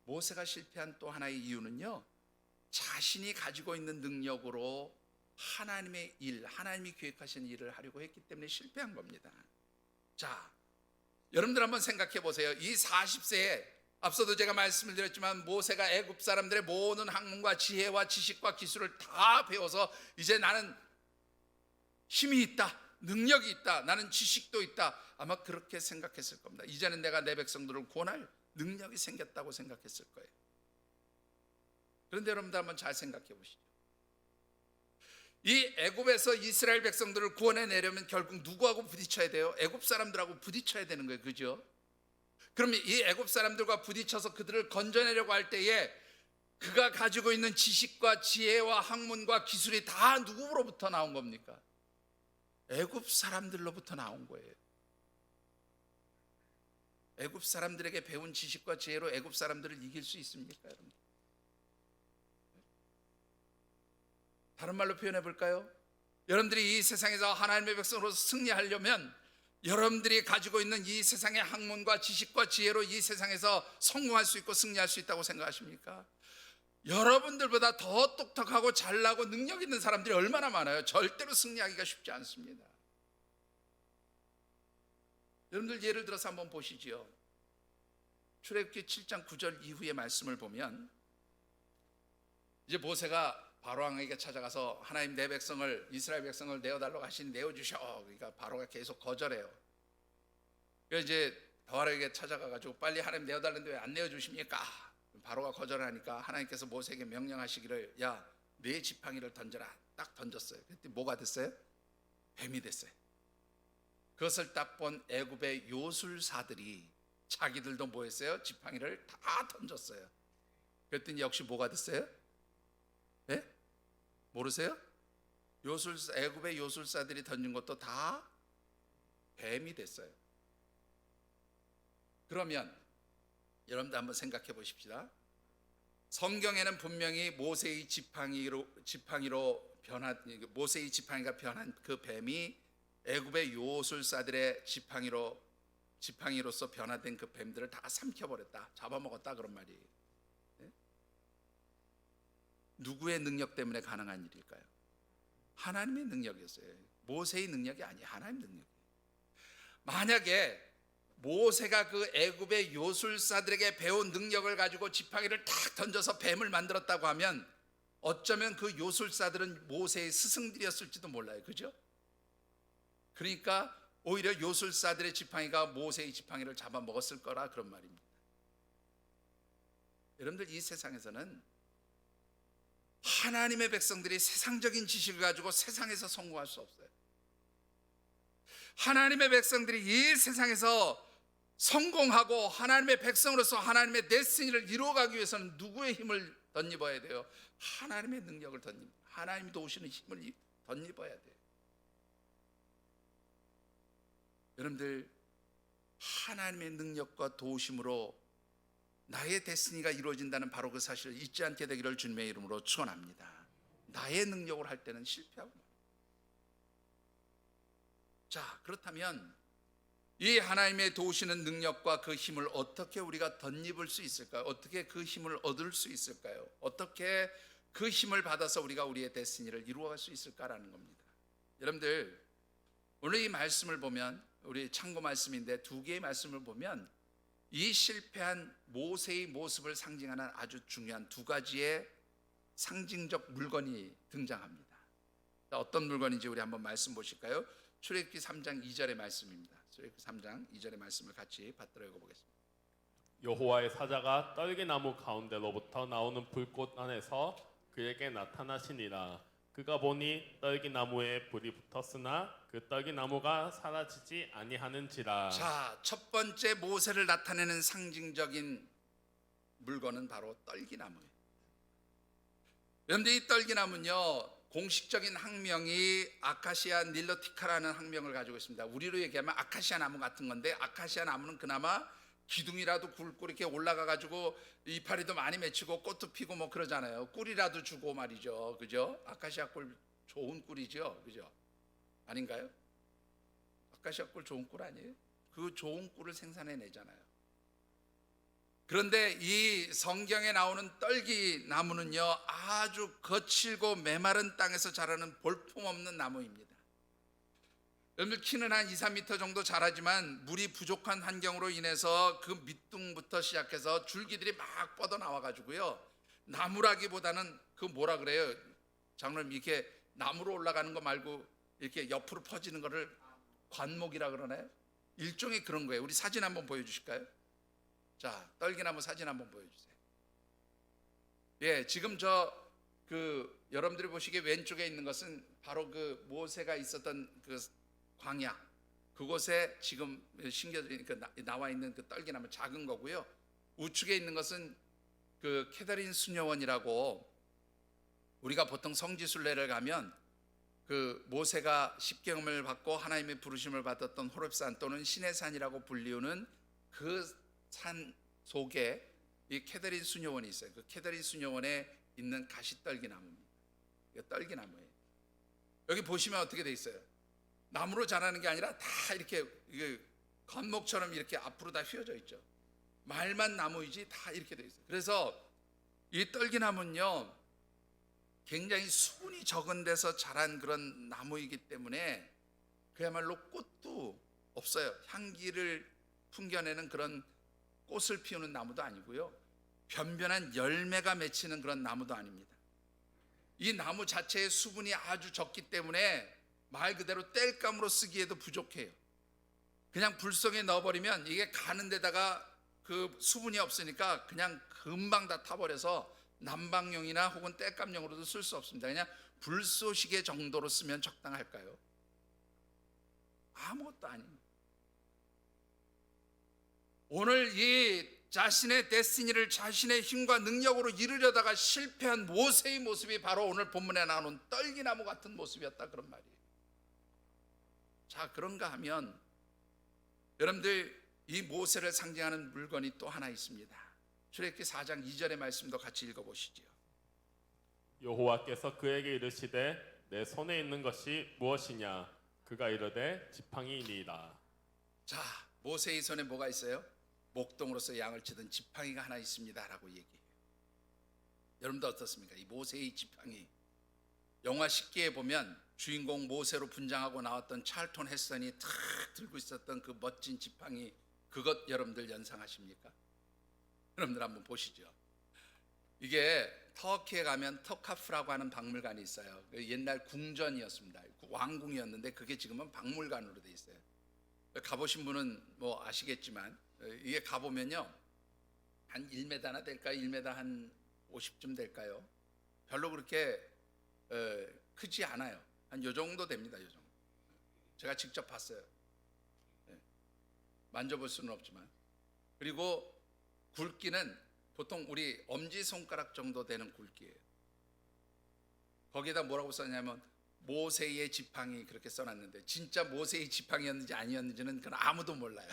모세가 실패한 또 하나의 이유는요, 자신이 가지고 있는 능력으로 하나님의 일, 하나님이 계획하신 일을 하려고 했기 때문에 실패한 겁니다. 자, 여러분들 한번 생각해 보세요. 이 40세에 앞서도 제가 말씀을 드렸지만 모세가 애굽 사람들의 모든 학문과 지혜와 지식과 기술을 다 배워서 이제 나는 힘이 있다, 능력이 있다, 나는 지식도 있다, 아마 그렇게 생각했을 겁니다. 이제는 내가 내 백성들을 구원할 능력이 생겼다고 생각했을 거예요. 그런데 여러분들 한번 잘 생각해 보시죠. 이 애굽에서 이스라엘 백성들을 구원해내려면 결국 누구하고 부딪혀야 돼요? 애굽 사람들하고 부딪혀야 되는 거예요. 그죠? 그럼 이 애굽 사람들과 부딪혀서 그들을 건져내려고 할 때에 그가 가지고 있는 지식과 지혜와 학문과 기술이 다 누구로부터 나온 겁니까? 애굽 사람들로부터 나온 거예요. 애굽 사람들에게 배운 지식과 지혜로 애굽 사람들을 이길 수 있습니까, 여러분? 다른 말로 표현해 볼까요? 여러분들이 이 세상에서 하나님의 백성으로서 승리하려면 여러분들이 가지고 있는 이 세상의 학문과 지식과 지혜로 이 세상에서 성공할 수 있고 승리할 수 있다고 생각하십니까? 여러분들보다 더 똑똑하고 잘나고 능력 있는 사람들이 얼마나 많아요. 절대로 승리하기가 쉽지 않습니다. 여러분들 예를 들어서 한번 보시죠. 출애굽기 7장 9절 이후의 말씀을 보면 이제 모세가 바로 왕에게 찾아가서 하나님 내 백성을, 이스라엘 백성을 내어달라고 하시니 내어주셔. 그러니까 바로가 계속 거절해요. 그래서 이제 바로에게 찾아가가지고 빨리 하나님 내어달라는데 왜 안 내어주십니까? 바로가 거절하니까 하나님께서 모세에게 명령하시기를, 야, 네 지팡이를 던져라. 딱 던졌어요. 그랬더니 뭐가 됐어요? 뱀이 됐어요. 그것을 딱 본 애굽의 요술사들이 자기들도 뭐 했어요? 지팡이를 다 던졌어요. 그랬더니 역시 뭐가 됐어요? 네? 모르세요? 애굽의 요술사들이 던진 것도 다 뱀이 됐어요. 그러면 여러분들 한번 생각해 보십시다. 성경에는 분명히 모세의 지팡이로 변한, 모세의 지팡이가 변한 그 뱀이 애굽의 요술사들의 지팡이로서 변화된 그 뱀들을 다 삼켜버렸다, 잡아먹었다, 그런 말이에요. 네? 누구의 능력 때문에 가능한 일일까요? 하나님의 능력이었어요. 모세의 능력이 아니에요. 하나님의 능력이에요. 만약에 모세가 그 애굽의 요술사들에게 배운 능력을 가지고 지팡이를 탁 던져서 뱀을 만들었다고 하면 어쩌면 그 요술사들은 모세의 스승들이었을지도 몰라요. 그죠? 그러니까 오히려 요술사들의 지팡이가 모세의 지팡이를 잡아먹었을 거라, 그런 말입니다. 여러분들, 이 세상에서는 하나님의 백성들이 세상적인 지식을 가지고 세상에서 성공할 수 없어요. 하나님의 백성들이 이 세상에서 성공하고 하나님의 백성으로서 하나님의 데스티니를 이루어가기 위해서는 누구의 힘을 덧입어야 돼요? 하나님의 능력을 하나님이 도우시는 힘을 덧입어야 돼요. 여러분들, 하나님의 능력과 도우심으로 나의 데스티니가 이루어진다는 바로 그 사실을 잊지 않게 되기를 주님의 이름으로 축원합니다. 나의 능력으로 할 때는 실패하고 말입니다. 자, 그렇다면 이 하나님의 도우시는 능력과 그 힘을 어떻게 우리가 덧입을 수 있을까요? 어떻게 그 힘을 얻을 수 있을까요? 어떻게 그 힘을 받아서 우리가 우리의 데스티니를 이루어갈 수 있을까라는 겁니다. 여러분들, 오늘 이 말씀을 보면, 우리 참고 말씀인데 두 개의 말씀을 보면 이 실패한 모세의 모습을 상징하는 아주 중요한 두 가지의 상징적 물건이 등장합니다. 자, 어떤 물건인지 우리 한번 말씀 보실까요? 출애굽기 3장 2절의 말씀입니다. 출애굽기 3장 2절의 말씀을 같이 받들어 읽어보겠습니다. 여호와의 사자가 떨기나무 가운데로부터 나오는 불꽃 안에서 그에게 나타나시니라. 그가 보니 떨기나무에 불이 붙었으나 그 떨기나무가 사라지지 아니하는지라. 자, 첫 번째 모세를 나타내는 상징적인 물건은 바로 떨기나무예요. 그런데 이 떨기나무는요, 공식적인 학명이 아카시아 닐로티카라는 학명을 가지고 있습니다. 우리로 얘기하면 아카시아 나무 같은 건데, 아카시아 나무는 그나마 기둥이라도 굵고 이렇게 올라가 가지고 이파리도 많이 맺히고 꽃도 피고 뭐 그러잖아요. 꿀이라도 주고 말이죠. 그죠? 아카시아 꿀 좋은 꿀이죠. 그죠? 아닌가요? 아카시아 꿀 좋은 꿀 아니에요? 그 좋은 꿀을 생산해 내잖아요. 그런데 이 성경에 나오는 떨기 나무는요, 아주 거칠고 메마른 땅에서 자라는 볼품없는 나무입니다. 여러분들 키는 한 2, 3m 정도 자라지만 물이 부족한 환경으로 인해서 그 밑둥부터 시작해서 줄기들이 막 뻗어 나와 가지고요, 나무라기보다는 그 뭐라 그래요? 장로님, 이렇게 나무로 올라가는 거 말고 이렇게 옆으로 퍼지는 거를 관목이라 그러나요? 일종의 그런 거예요. 우리 사진 한번 보여주실까요? 자, 떨기나무 사진 한번 보여주세요. 예, 지금 여러분들이 보시기에 왼쪽에 있는 것은 바로 그 모세가 있었던 그 광야, 그곳에 지금 나와 있는 그 떨기나무 작은 거고요. 우측에 있는 것은 그 캐더린 수녀원이라고, 우리가 보통 성지순례를 가면 그 모세가 십계명을 받고 하나님의 부르심을 받았던 호렙산 또는 시내산이라고 불리우는 그 산 속에 이 캐더린 수녀원이 있어요. 그 캐더린 수녀원에 있는 가시떨기나무입니다. 이거 떨기나무예요. 여기 보시면 어떻게 돼 있어요? 나무로 자라는 게 아니라 다 이렇게 건목처럼 이렇게 앞으로 다 휘어져 있죠. 말만 나무이지 다 이렇게 돼 있어요. 그래서 이 떨기나무는요, 굉장히 수분이 적은 데서 자란 그런 나무이기 때문에 그야말로 꽃도 없어요. 향기를 풍겨내는 그런 꽃을 피우는 나무도 아니고요, 변변한 열매가 맺히는 그런 나무도 아닙니다. 이 나무 자체의 수분이 아주 적기 때문에 말 그대로 땔감으로 쓰기에도 부족해요. 그냥 불 속에 넣어버리면 이게 가는 데다가 그 수분이 없으니까 그냥 금방 다 타버려서 난방용이나 혹은 땔감용으로도 쓸 수 없습니다. 그냥 불쏘시개 정도로 쓰면 적당할까요? 아무것도 아닙니다. 오늘 이 자신의 데스티니를 자신의 힘과 능력으로 이루려다가 실패한 모세의 모습이 바로 오늘 본문에 나오는 떨기나무 같은 모습이었다, 그런 말이에요. 자, 그런가 하면 여러분들, 이 모세를 상징하는 물건이 또 하나 있습니다. 출애굽기 4장 2절의 말씀도 같이 읽어보시죠. 여호와께서 그에게 이르시되 내 손에 있는 것이 무엇이냐? 그가 이르되 지팡이니이다. 자, 모세의 손에 뭐가 있어요? 목동으로서 양을 치던 지팡이가 하나 있습니다 라고 얘기해요. 여러분도 어떻습니까? 이 모세의 지팡이, 영화 10기에 보면 주인공 모세로 분장하고 나왔던 찰톤 헤스턴이 탁 들고 있었던 그 멋진 지팡이, 그것 여러분들 연상하십니까? 여러분들 한번 보시죠. 이게 터키에 가면 터카프라고 하는 박물관이 있어요. 옛날 궁전이었습니다. 왕궁이었는데 그게 지금은 박물관으로 돼 있어요. 가보신 분은 뭐 아시겠지만, 이게 가보면요, 한 1m나 될까요? 1m 한 50쯤 될까요? 별로 그렇게 크지 않아요. 한 요 정도 됩니다. 요 정도. 제가 직접 봤어요. 만져볼 수는 없지만. 그리고 굵기는 보통 우리 엄지손가락 정도 되는 굵기예요. 거기에다 뭐라고 썼냐면 모세의 지팡이 그렇게 써놨는데, 진짜 모세의 지팡이였는지 아니었는지는 그건 아무도 몰라요.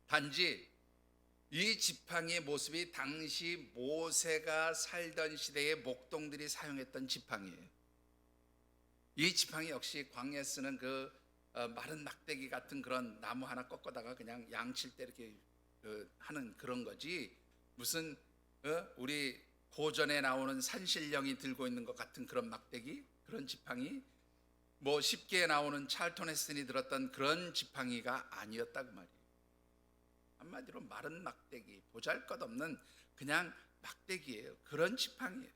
단지 이 지팡이의 모습이 당시 모세가 살던 시대의 목동들이 사용했던 지팡이예요. 이 지팡이 역시 광야에 쓰는 그 마른 막대기 같은 그런 나무 하나 꺾어다가 그냥 양칠 때 이렇게 하는 그런 거지, 무슨 우리 고전에 나오는 산신령이 들고 있는 것 같은 그런 막대기, 그런 지팡이, 뭐 쉽게 나오는 찰톤 헤스턴이 들었던 그런 지팡이가 아니었다 그 말이에요. 한마디로 마른 막대기, 보잘것없는 그냥 막대기예요. 그런 지팡이예요.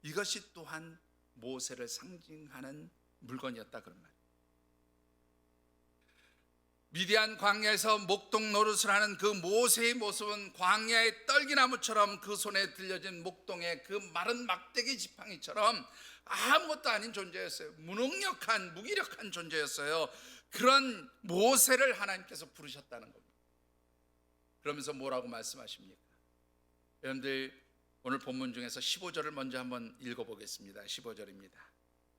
이것이 또한 모세를 상징하는 물건이었다 그런 말이에요. 미디안 광야에서 목동 노릇을 하는 그 모세의 모습은 광야의 떨기나무처럼 그 손에 들려진 목동의 그 마른 막대기 지팡이처럼 아무것도 아닌 존재였어요. 무능력한, 무기력한 존재였어요. 그런 모세를 하나님께서 부르셨다는 겁니다. 그러면서 뭐라고 말씀하십니까? 여러분들 오늘 본문 중에서 15절을 먼저 한번 읽어보겠습니다. 15절입니다.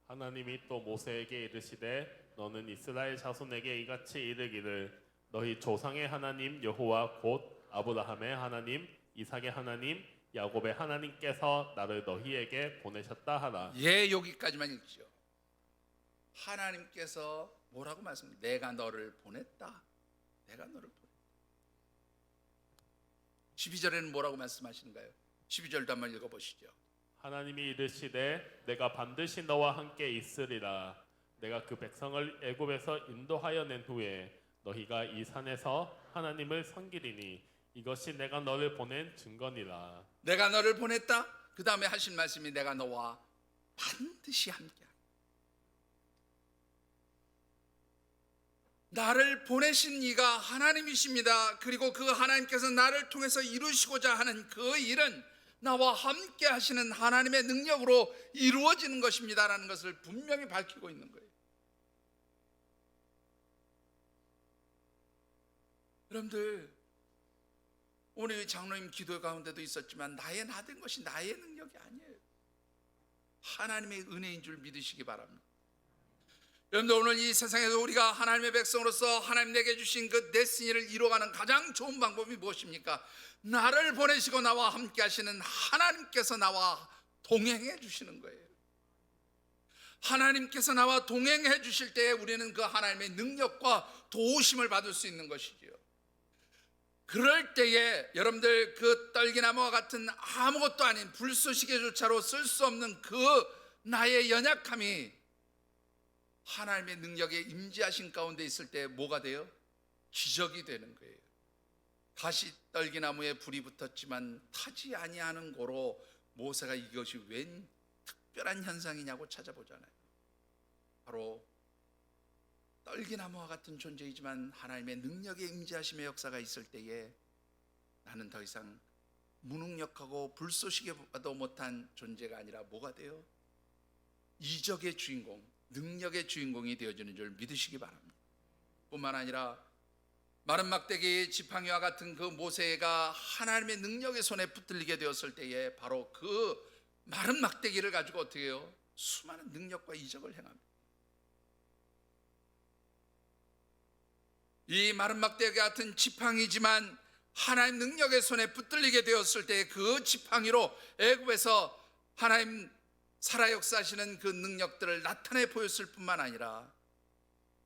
하나님이 또 모세에게 이르시되 너는 이스라엘 자손에게 이같이 이르기를 너희 조상의 하나님 여호와 곧 아브라함의 하나님 이삭의 하나님 야곱의 하나님께서 나를 너희에게 보내셨다 하라. 예, 여기까지만 읽죠. 하나님께서 뭐라고 말씀합니까? 내가 너를 보냈다. 내가 너를 보냈다. 12절에는 뭐라고 말씀하시는가요? 12절도 한번 읽어보시죠. 하나님이 이르시되 내가 반드시 너와 함께 있으리라. 내가 그 백성을 애굽에서 인도하여 낸 후에 너희가 이 산에서 하나님을 섬기리니 이것이 내가 너를 보낸 증거니라. 내가 너를 보냈다. 그 다음에 하신 말씀이 내가 너와 반드시 함께하리라. 나를 보내신 이가 하나님이십니다. 그리고 그 하나님께서 나를 통해서 이루시고자 하는 그 일은 나와 함께 하시는 하나님의 능력으로 이루어지는 것입니다라는 것을 분명히 밝히고 있는 거예요. 여러분들, 오늘 장로님 기도 가운데도 있었지만 나의 나된 것이 나의 능력이 아니에요. 하나님의 은혜인 줄 믿으시기 바랍니다. 여러분들, 오늘 이 세상에서 우리가 하나님의 백성으로서 하나님 내게 주신 그 데스티니를 이루어가는 가장 좋은 방법이 무엇입니까? 나를 보내시고 나와 함께 하시는 하나님께서 나와 동행해 주시는 거예요. 하나님께서 나와 동행해 주실 때에 우리는 그 하나님의 능력과 도우심을 받을 수 있는 것이지요. 그럴 때에 여러분들, 그 떨기나무와 같은 아무것도 아닌 불쏘시개조차로 쓸 수 없는 그 나의 연약함이 하나님의 능력에 임재하신 가운데 있을 때 뭐가 돼요? 기적이 되는 거예요. 가시 떨기나무에 불이 붙었지만 타지 아니하는 고로 모세가 이것이 웬 특별한 현상이냐고 찾아보잖아요. 바로 떨기나무와 같은 존재이지만 하나님의 능력에 임재하심의 역사가 있을 때에 나는 더 이상 무능력하고 불쏘시개도 못한 존재가 아니라 뭐가 돼요? 이적의 주인공, 능력의 주인공이 되어지는 줄 믿으시기 바랍니다. 뿐만 아니라 마른 막대기 지팡이와 같은 그 모세가 하나님의 능력의 손에 붙들리게 되었을 때에 바로 그 마른 막대기를 가지고 어떻게 해요? 수많은 능력과 이적을 행합니다. 이 마른 막대기 같은 지팡이지만 하나님 능력의 손에 붙들리게 되었을 때 그 지팡이로 애굽에서 하나님 살아 역사하시는 그 능력들을 나타내 보였을 뿐만 아니라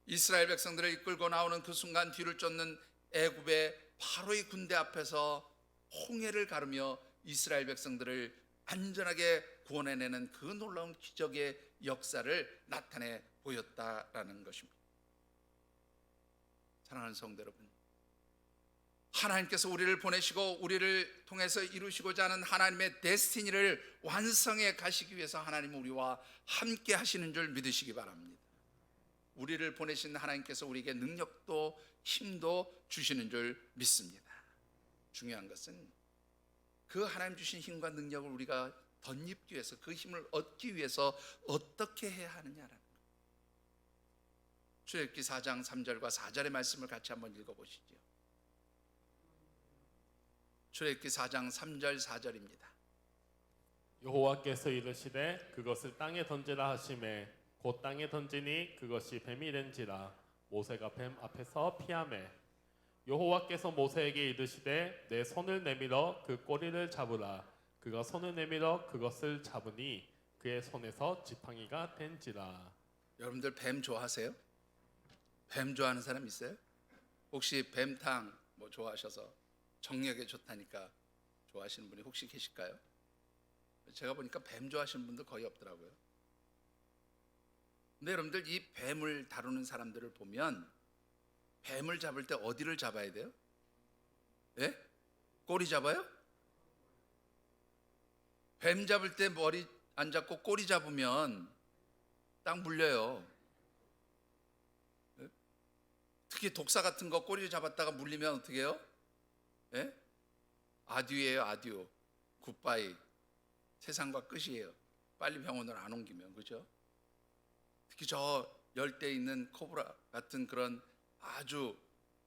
이스라엘 백성들을 이끌고 나오는 그 순간 뒤를 쫓는 애굽의 바로의 군대 앞에서 홍해를 가르며 이스라엘 백성들을 안전하게 구원해내는 그 놀라운 기적의 역사를 나타내 보였다라는 것입니다. 사랑하는 성도 여러분, 하나님께서 우리를 보내시고 우리를 통해서 이루시고자 하는 하나님의 데스티니를 완성해 가시기 위해서 하나님은 우리와 함께 하시는 줄 믿으시기 바랍니다. 우리를 보내신 하나님께서 우리에게 능력도 힘도 주시는 줄 믿습니다. 중요한 것은 그 하나님 주신 힘과 능력을 우리가 덧입기 위해서, 그 힘을 얻기 위해서 어떻게 해야 하느냐라는 거예요. 출애굽기 4장 3절과 4절의 말씀을 같이 한번 읽어보시죠. 출애굽기 4장 3절 4절입니다. 여호와께서 이르시되 그것을 땅에 던지라 하시매 곧 땅에 던지니 그것이 뱀이 된지라. 모세가 뱀 앞에서 피하매 여호와께서 모세에게 이르시되 내 손을 내밀어 그 꼬리를 잡으라. 그가 손을 내밀어 그것을 잡으니 그의 손에서 지팡이가 된지라. 여러분들 뱀 좋아하세요? 뱀 좋아하는 사람 있어요? 혹시 뱀탕 뭐 좋아하셔서 정력에 좋다니까 좋아하시는 분이 혹시 계실까요? 제가 보니까 뱀 좋아하시는 분들 거의 없더라고요. 근데 여러분들, 이 뱀을 다루는 사람들을 보면 뱀을 잡을 때 어디를 잡아야 돼요? 꼬리 잡아요? 뱀 잡을 때 안 잡고 꼬리 잡으면 딱 물려요. 특히 독사 같은 거 꼬리를 잡았다가 물리면 어떻게 해요? 예? 아듀예요, 아듀. 굿바이. 세상과 끝이에요. 빨리 병원을 안 옮기면, 그죠? 특히 저 열대에 있는 코브라 같은 그런 아주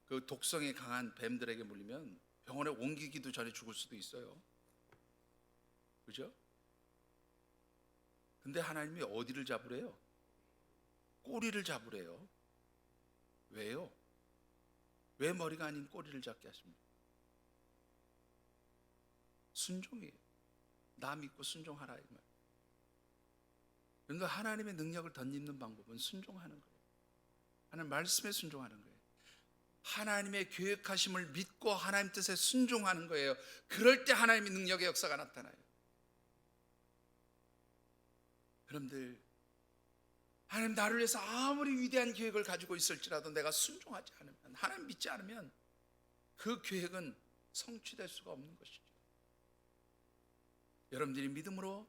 그 독성이 강한 뱀들에게 물리면 병원에 옮기기도 전에 죽을 수도 있어요. 그죠? 근데 하나님이 어디를 잡으래요? 꼬리를 잡으래요. 왜요? 왜 머리가 아닌 꼬리를 잡게 하십니까? 순종이에요. 나 믿고 순종하라 이 말. 그런데 하나님의 능력을 덧입는 방법은 순종하는 거예요. 하나님 말씀에 순종하는 거예요. 하나님의 계획하심을 믿고 하나님 뜻에 순종하는 거예요. 그럴 때 하나님의 능력의 역사가 나타나요. 여러분들, 하나님 나를 위해서 아무리 위대한 계획을 가지고 있을지라도 내가 순종하지 않으면, 하나님 믿지 않으면 그 계획은 성취될 수가 없는 것이죠. 여러분들이 믿음으로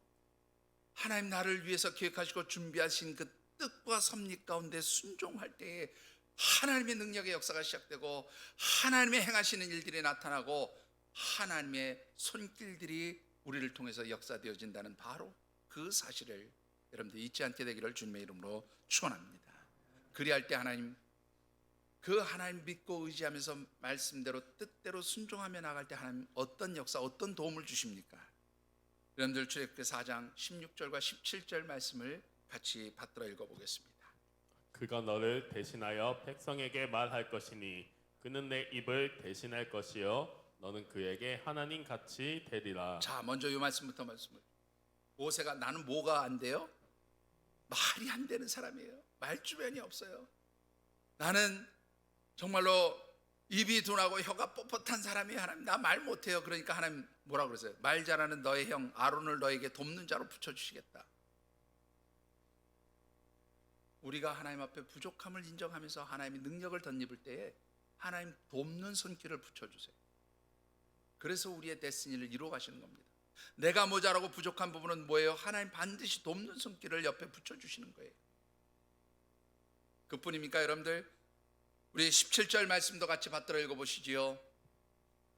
하나님 나를 위해서 계획하시고 준비하신 그 뜻과 섭리 가운데 순종할 때에 하나님의 능력의 역사가 시작되고 하나님의 행하시는 일들이 나타나고 하나님의 손길들이 우리를 통해서 역사되어진다는 바로 그 사실을 여러분들 잊지 않게 되기를 주님의 이름으로 축원합니다. 그리할 때 하나님, 그 하나님 믿고 의지하면서 말씀대로 뜻대로 순종하며 나갈 때 하나님 어떤 역사, 어떤 도움을 주십니까? 여러분들 출애굽기 4장 16절과 17절 말씀을 같이 받들어 읽어보겠습니다. 그가 너를 대신하여 백성에게 말할 것이니 그는 내 입을 대신할 것이요 너는 그에게 하나님 같이 되리라. 자, 먼저 이 말씀부터 말씀을. 모세가 나는 뭐가 안 돼요? 말이 안 되는 사람이에요. 말주변이 없어요. 나는 정말로 입이 둔하고 혀가 뻣뻣한 사람이에요. 하나님, 나 말 못해요. 그러니까 하나님 뭐라고 그러세요? 말 잘하는 너의 형 아론을 너에게 돕는 자로 붙여주시겠다. 우리가 하나님 앞에 부족함을 인정하면서 하나님의 능력을 덧입을 때에 하나님 돕는 손길을 붙여주세요. 그래서 우리의 데스니를 이루어 가시는 겁니다. 내가 모자라고 부족한 부분은 뭐예요? 하나님 반드시 돕는 손길을 옆에 붙여주시는 거예요. 그뿐입니까 여러분들? 우리 17절 말씀도 같이 받들어 읽어보시지요.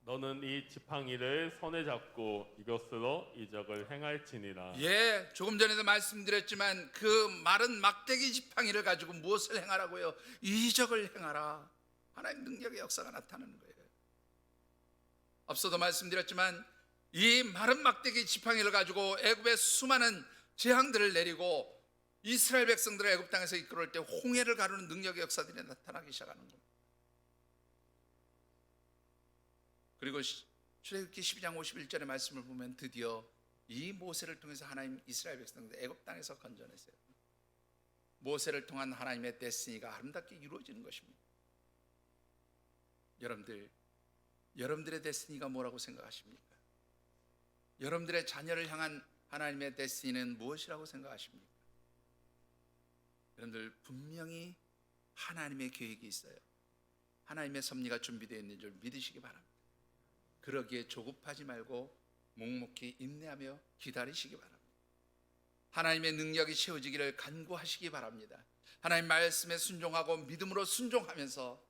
너는 이 지팡이를 손에 잡고 이것으로 이적을 행할지니라. 예, 조금 전에도 말씀드렸지만 그 마른 막대기 지팡이를 가지고 무엇을 행하라고요? 이적을 행하라. 하나님 능력의 역사가 나타나는 거예요. 앞서도 말씀드렸지만 이 마른 막대기 지팡이를 가지고 애굽의 수많은 재앙들을 내리고 이스라엘 백성들을 애굽 땅에서 이끌어올 때 홍해를 가르는 능력의 역사들이 나타나기 시작하는 겁니다. 그리고 출애굽기 12장 51절의 말씀을 보면 드디어 이 모세를 통해서 하나님 이스라엘 백성들 애굽 땅에서 건져냈어요. 모세를 통한 하나님의 데스니가 아름답게 이루어지는 것입니다. 여러분들, 여러분들의 데스니가 뭐라고 생각하십니까? 여러분들의 자녀를 향한 하나님의 데스니는 무엇이라고 생각하십니까? 여러분들 분명히 하나님의 계획이 있어요. 하나님의 섭리가 준비되어 있는 줄 믿으시기 바랍니다. 그러기에 조급하지 말고 묵묵히 인내하며 기다리시기 바랍니다. 하나님의 능력이 채워지기를 간구하시기 바랍니다. 하나님 말씀에 순종하고 믿음으로 순종하면서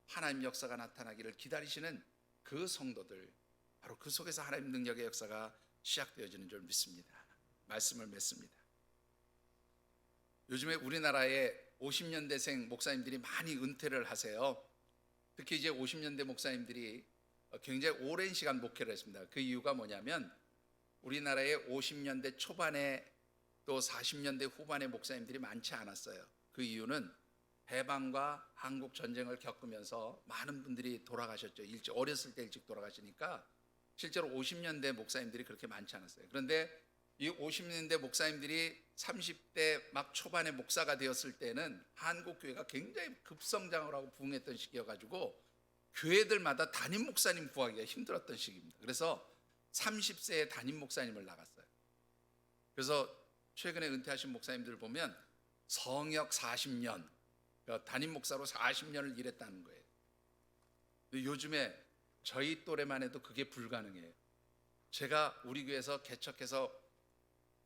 하나님 역사가 나타나기를 기다리시는 그 성도들, 바로 그 속에서 하나님 능력의 역사가 시작되어지는 줄 믿습니다. 말씀을 맺습니다. 요즘에 우리나라에 50년대생 목사님들이 많이 은퇴를 하세요. 특히 이제 50년대 목사님들이 굉장히 오랜 시간 목회를 했습니다. 그 이유가 뭐냐면 우리나라에 50년대 초반에 또 40년대 후반의 목사님들이 많지 않았어요. 그 이유는 해방과 한국 전쟁을 겪으면서 많은 분들이 돌아가셨죠. 일찍 어렸을 때 일찍 돌아가시니까 실제로 50년대 목사님들이 그렇게 많지 않았어요. 그런데 이 50년대 목사님들이 30대 막 초반에 목사가 되었을 때는 한국 교회가 굉장히 급성장을 하고 부흥했던 시기여가지고 교회들마다 담임 목사님 구하기가 힘들었던 시기입니다. 그래서 30세에 담임 목사님을 나갔어요. 그래서 최근에 은퇴하신 목사님들을 보면 성역 40년, 담임 목사로 40년을 일했다는 거예요. 요즘에 저희 또래만 해도 그게 불가능해요. 제가 우리 교회에서 개척해서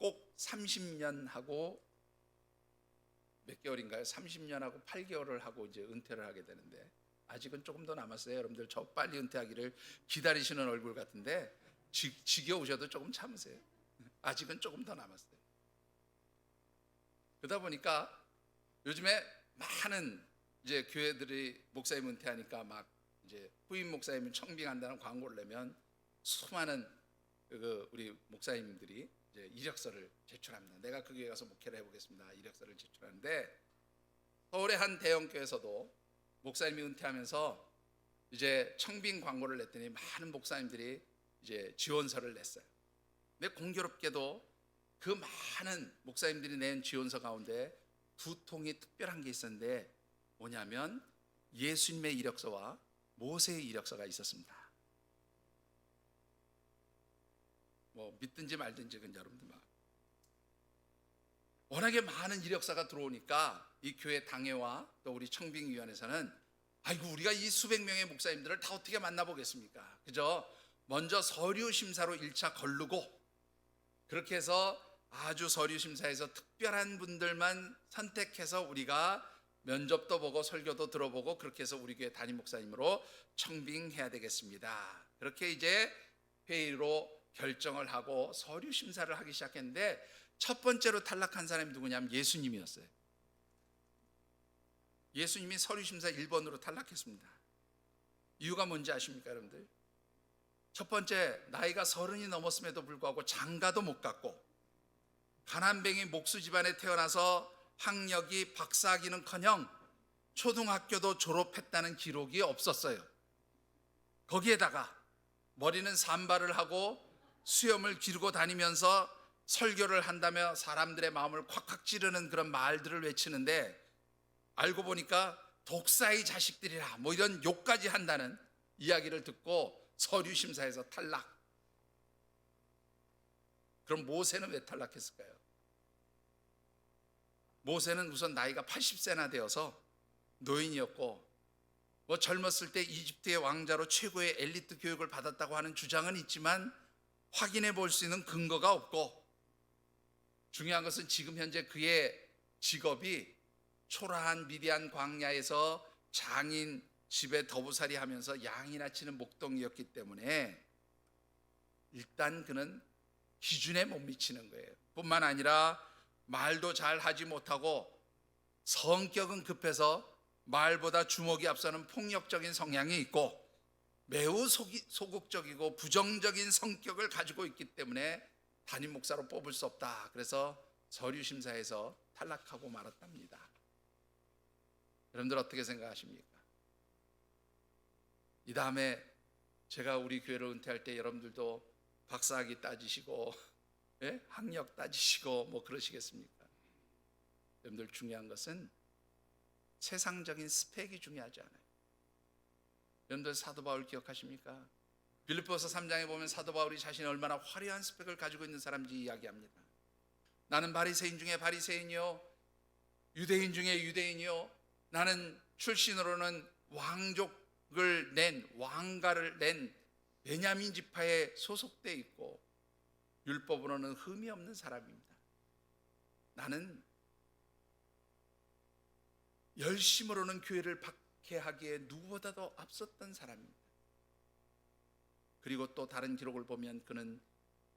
꼭 30년 하고 몇 개월인가요? 30년 하고 8개월을 하고 이제 은퇴를 하게 되는데, 아직은 조금 더 남았어요. 여러분들 저 빨리 은퇴하기를 기다리시는 얼굴 같은데 지겨우셔도 조금 참으세요. 아직은 조금 더 남았어요. 그러다 보니까 요즘에 많은 이제 교회들이 목사님 은퇴하니까 막 이제 후임 목사님은 청빙한다는 광고를 내면 수많은 우리 목사님들이 이제 이력서를 제출합니다. 내가 그 교회 가서 목회를 해보겠습니다. 이력서를 제출하는데, 서울의 한 대형 교회에서도 목사님이 은퇴하면서 이제 청빙 광고를 냈더니 많은 목사님들이 이제 지원서를 냈어요. 근데 공교롭게도 그 많은 목사님들이 낸 지원서 가운데 두 통이 특별한 게 있었는데, 뭐냐면 예수님의 이력서와 모세의 이력서가 있었습니다. 뭐 믿든지 말든지 그건 여러분들 막 워낙에 많은 이력서가 들어오니까 이 교회 당회와 또 우리 청빙위원회에서는 아이고 우리가 이 수백 명의 목사님들을 다 어떻게 만나보겠습니까? 그저 먼저 서류 심사로 1차 걸르고, 그렇게 해서 아주 서류 심사에서 특별한 분들만 선택해서 우리가 면접도 보고 설교도 들어보고 그렇게 해서 우리 교회 담임 목사님으로 청빙해야 되겠습니다. 그렇게 이제 회의로 결정을 하고 서류 심사를 하기 시작했는데, 첫 번째로 탈락한 사람이 누구냐면 예수님이었어요. 예수님이 서류 심사 1번으로 탈락했습니다. 이유가 뭔지 아십니까, 여러분들? 첫 번째, 나이가 30이 넘었음에도 불구하고 장가도 못 갔고, 가난뱅이 목수 집안에 태어나서 학력이 박사학위는커녕 초등학교도 졸업했다는 기록이 없었어요. 거기에다가 머리는 산발을 하고 수염을 기르고 다니면서 설교를 한다며 사람들의 마음을 콱콱 찌르는 그런 말들을 외치는데, 알고 보니까 독사의 자식들이라 뭐 이런 욕까지 한다는 이야기를 듣고 서류 심사에서 탈락. 그럼 모세는 왜 탈락했을까요? 모세는 우선 나이가 80세나 되어서 노인이었고, 뭐 젊었을 때 이집트의 왕자로 최고의 엘리트 교육을 받았다고 하는 주장은 있지만 확인해 볼 수 있는 근거가 없고, 중요한 것은 지금 현재 그의 직업이 초라한 미디안 광야에서 장인 집에 더부살이 하면서 양이나 치는 목동이었기 때문에 일단 그는 기준에 못 미치는 거예요. 뿐만 아니라 말도 잘 하지 못하고 성격은 급해서 말보다 주먹이 앞서는 폭력적인 성향이 있고, 매우 소극적이고 부정적인 성격을 가지고 있기 때문에 담임 목사로 뽑을 수 없다. 그래서 서류 심사에서 탈락하고 말았답니다. 여러분들 어떻게 생각하십니까? 이 다음에 제가 우리 교회를 은퇴할 때 여러분들도 박사학위 따지시고 학력 따지시고 뭐 그러시겠습니까? 여러분들 중요한 것은 세상적인 스펙이 중요하지 않아요. 여러분들 사도 바울 기억하십니까? 빌립보서 3장에 보면 사도 바울이 자신이 얼마나 화려한 스펙을 가지고 있는 사람인지 이야기합니다. 나는 바리새인 중에 바리새인이요, 유대인 중에 유대인이요, 나는 출신으로는 왕족을 낸 왕가를 낸 베냐민 지파에 소속돼 있고 율법으로는 흠이 없는 사람입니다. 나는 열심으로는 교회를 박해하기에 누구보다도 앞섰던 사람입니다. 그리고 또 다른 기록을 보면 그는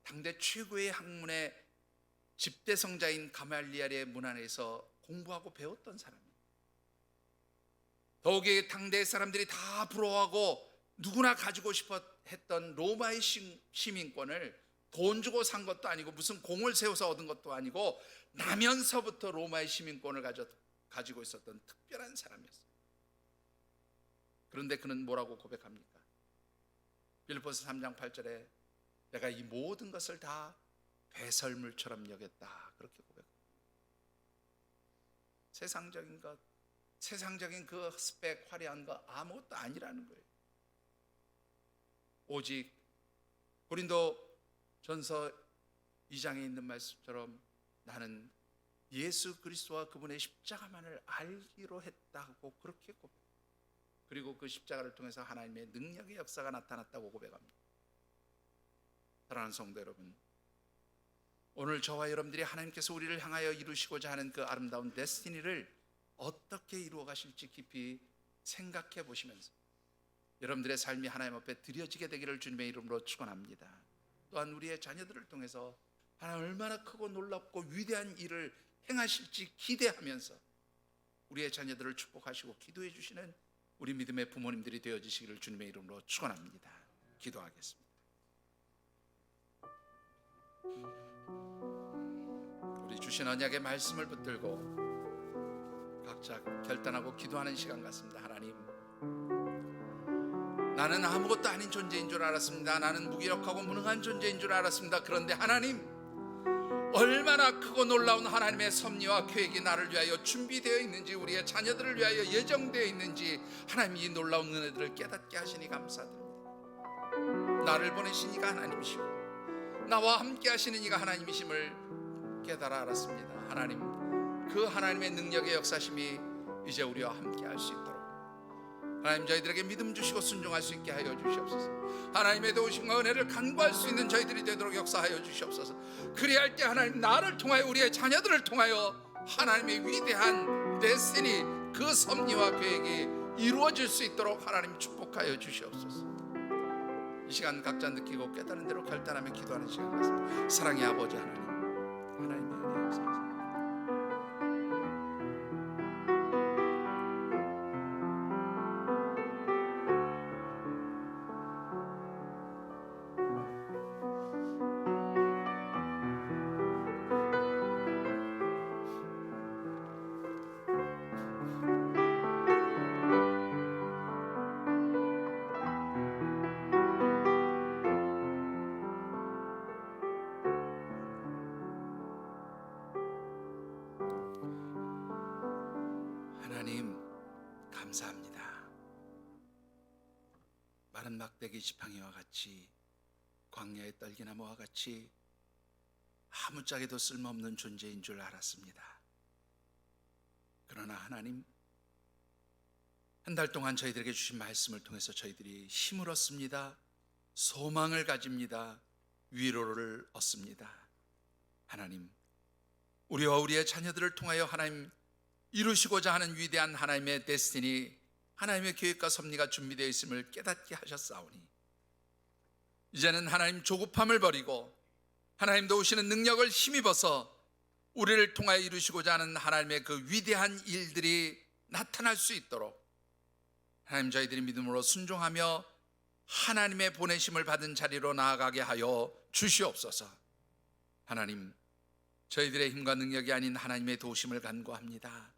당대 최고의 학문의 집대성자인 가말리엘의 문 안에서 공부하고 배웠던 사람입니다. 더욱이 당대 사람들이 다 부러워하고 누구나 가지고 싶어 했던 로마의 시민권을 돈 주고 산 것도 아니고 무슨 공을 세워서 얻은 것도 아니고 나면서부터 로마의 시민권을 가지고 있었던 특별한 사람이었어요. 그런데 그는 뭐라고 고백합니까? 빌립보서 3장 8절에 내가 이 모든 것을 다 배설물처럼 여겼다, 그렇게 고백합니다. 세상적인 것, 세상적인 그 스펙, 화려한 거 아무것도 아니라는 거예요. 오직 고린도 전서 2장에 있는 말씀처럼 나는 예수 그리스도와 그분의 십자가만을 알기로 했다고 그렇게 고백합니다. 그리고 그 십자가를 통해서 하나님의 능력의 역사가 나타났다고 고백합니다. 사랑하는 성도 여러분, 오늘 저와 여러분들이 하나님께서 우리를 향하여 이루시고자 하는 그 아름다운 데스티니를 어떻게 이루어 가실지 깊이 생각해 보시면서 여러분들의 삶이 하나님 앞에 드려지게 되기를 주님의 이름으로 축원합니다. 또한 우리의 자녀들을 통해서 하나님 얼마나 크고 놀랍고 위대한 일을 행하실지 기대하면서 우리의 자녀들을 축복하시고 기도해 주시는 우리 믿음의 부모님들이 되어주시기를 주님의 이름으로 축원합니다. 기도하겠습니다. 우리 주신 언약의 말씀을 붙들고 각자 결단하고 기도하는 시간 같습니다. 하나님, 나는 아무것도 아닌 존재인 줄 알았습니다. 나는 무기력하고 무능한 존재인 줄 알았습니다. 그런데 하나님, 얼마나 크고 놀라운 하나님의 섭리와 계획이 나를 위하여 준비되어 있는지, 우리의 자녀들을 위하여 예정되어 있는지 하나님 이 놀라운 은혜들을 깨닫게 하시니 감사드립니다. 나를 보내신 이가 하나님이시고 나와 함께 하시는 이가 하나님이심을 깨달아 알았습니다. 하나님, 그 하나님의 능력의 역사심이 이제 우리와 함께 할 수 있도록 하나님, 저희들에게 믿음 주시고 순종할 수 있게 하여 주시옵소서. 하나님의 도우심과 은혜를 간구할 수 있는 저희들이 되도록 역사하여 주시옵소서. 그리할 때 하나님, 나를 통하여 우리의 자녀들을 통하여 하나님의 위대한 데스티니, 그 섭리와 계획이 이루어질 수 있도록 하나님 축복하여 주시옵소서. 이 시간 각자 느끼고 깨달은 대로 결단하며 기도하는 시간 같습니다. 사랑의 아버지 하나님, 하나님의 은혜 역사하소서. 하나님, 감사합니다. 마른 막대기 지팡이와 같이, 광야의 떨기나무와 같이 아무짝에도 쓸모없는 존재인 줄 알았습니다. 그러나 하나님, 한 달 동안 저희들에게 주신 말씀을 통해서 저희들이 힘을 얻습니다. 소망을 가집니다. 위로를 얻습니다. 하나님, 우리와 우리의 자녀들을 통하여 하나님 이루시고자 하는 위대한 하나님의 데스티니, 하나님의 계획과 섭리가 준비되어 있음을 깨닫게 하셨사오니 이제는 하나님 조급함을 버리고 하나님 도우시는 능력을 힘입어서 우리를 통하여 이루시고자 하는 하나님의 그 위대한 일들이 나타날 수 있도록 하나님, 저희들이 믿음으로 순종하며 하나님의 보내심을 받은 자리로 나아가게 하여 주시옵소서. 하나님, 저희들의 힘과 능력이 아닌 하나님의 도우심을 간구합니다.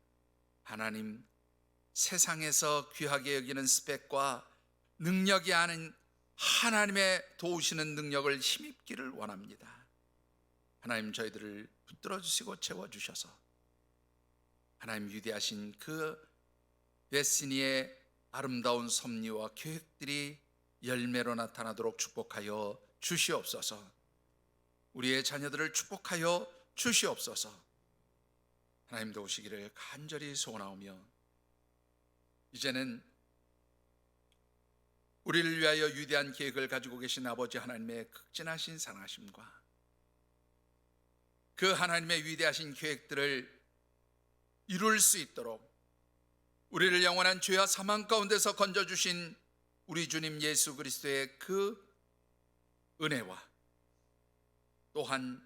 하나님, 세상에서 귀하게 여기는 스펙과 능력이 아닌 하나님의 도우시는 능력을 힘입기를 원합니다. 하나님, 저희들을 붙들어 주시고 채워 주셔서 하나님 위대하신 그 데스티니의 아름다운 섭리와 계획들이 열매로 나타나도록 축복하여 주시옵소서. 우리의 자녀들을 축복하여 주시옵소서. 하나님 도우시기를 간절히 소원하오며 이제는 우리를 위하여 위대한 계획을 가지고 계신 아버지 하나님의 극진하신 사랑하심과 그 하나님의 위대하신 계획들을 이룰 수 있도록 우리를 영원한 죄와 사망 가운데서 건져주신 우리 주님 예수 그리스도의 그 은혜와 또한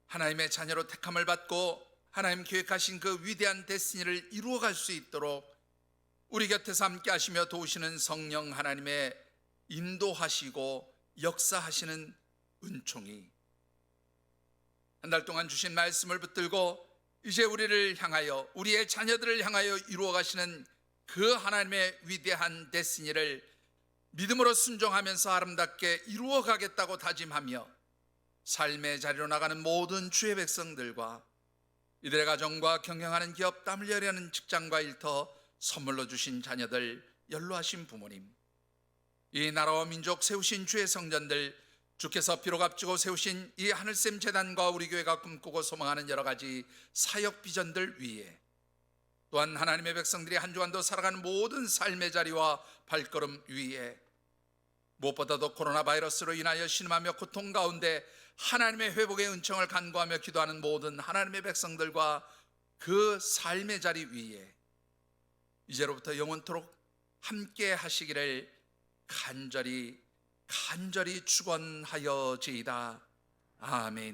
하나님의 자녀로 택함을 받고 하나님 계획하신 그 위대한 데스티니를 이루어갈 수 있도록 우리 곁에서 함께 하시며 도우시는 성령 하나님의 인도하시고 역사하시는 은총이 한 달 동안 주신 말씀을 붙들고 이제 우리를 향하여 우리의 자녀들을 향하여 이루어 가시는 그 하나님의 위대한 데스티니를 믿음으로 순종하면서 아름답게 이루어 가겠다고 다짐하며 삶의 자리로 나가는 모든 주의 백성들과 이들의 가정과 경영하는 기업, 땀 흘려내는 직장과 일터, 선물로 주신 자녀들, 연로하신 부모님, 이 나라와 민족 세우신 주의 성전들, 주께서 비록 앞두고 세우신 이 하늘샘 재단과 우리 교회가 꿈꾸고 소망하는 여러 가지 사역 비전들 위에 또한 하나님의 백성들이 한 주간도 살아가는 모든 삶의 자리와 발걸음 위에 무엇보다도 코로나 바이러스로 인하여 신음하며 고통 가운데 하나님의 회복의 은총을 간구하며 기도하는 모든 하나님의 백성들과 그 삶의 자리 위에 이제로부터 영원토록 함께 하시기를 간절히 축원하여지이다. 아멘.